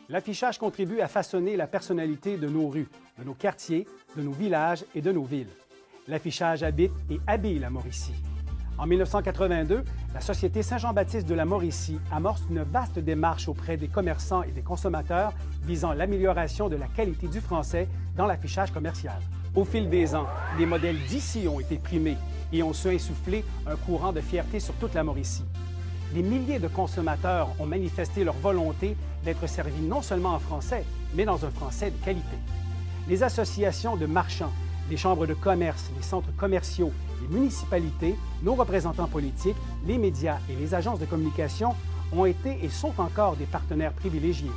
L'affichage contribue à façonner la personnalité de nos rues, de nos quartiers, de nos villages et de nos villes. L'affichage habite et habille la Mauricie. En 1982, la Société Saint-Jean-Baptiste de la Mauricie amorce une vaste démarche auprès des commerçants et des consommateurs visant l'amélioration de la qualité du français dans l'affichage commercial. Au fil des ans, les modèles d'ici ont été primés et ont su insuffler un courant de fierté sur toute la Mauricie. Des milliers de consommateurs ont manifesté leur volonté d'être servis non seulement en français, mais dans un français de qualité. Les associations de marchands, les chambres de commerce, les centres commerciaux, les municipalités, nos représentants politiques, les médias et les agences de communication ont été et sont encore des partenaires privilégiés.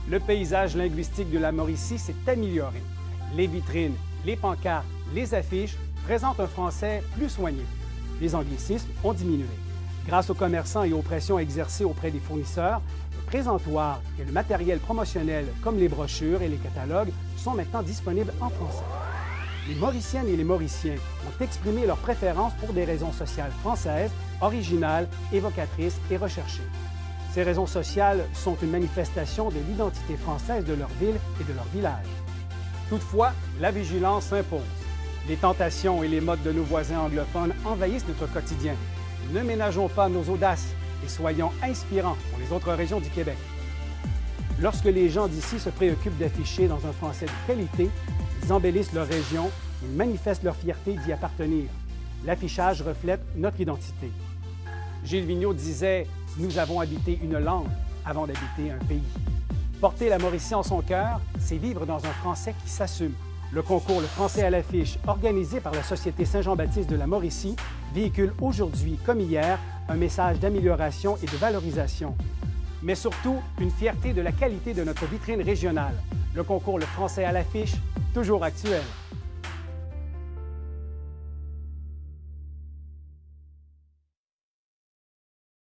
Le paysage linguistique de la Mauricie s'est amélioré. Les vitrines, les pancartes, les affiches présentent un français plus soigné. Les anglicismes ont diminué. Grâce aux commerçants et aux pressions exercées auprès des fournisseurs, le présentoir et le matériel promotionnel comme les brochures et les catalogues sont maintenant disponibles en français. Les Mauriciennes et les Mauriciens ont exprimé leur préférence pour des raisons sociales françaises, originales, évocatrices et recherchées. Ces raisons sociales sont une manifestation de l'identité française de leur ville et de leur village. Toutefois, la vigilance s'impose. Les tentations et les modes de nos voisins anglophones envahissent notre quotidien. Ne ménageons pas nos audaces et soyons inspirants pour les autres régions du Québec. Lorsque les gens d'ici se préoccupent d'afficher dans un français de qualité, ils embellissent leur région, ils manifestent leur fierté d'y appartenir. L'affichage reflète notre identité. Gilles Vigneault disait « Nous avons habité une langue avant d'habiter un pays ». Porter la Mauricie en son cœur, c'est vivre dans un français qui s'assume. Le concours Le Français à l'affiche, organisé par la Société Saint-Jean-Baptiste de la Mauricie, véhicule aujourd'hui, comme hier, un message d'amélioration et de valorisation. Mais surtout, une fierté de la qualité de notre vitrine régionale. Le concours Le Français à l'affiche, toujours actuel.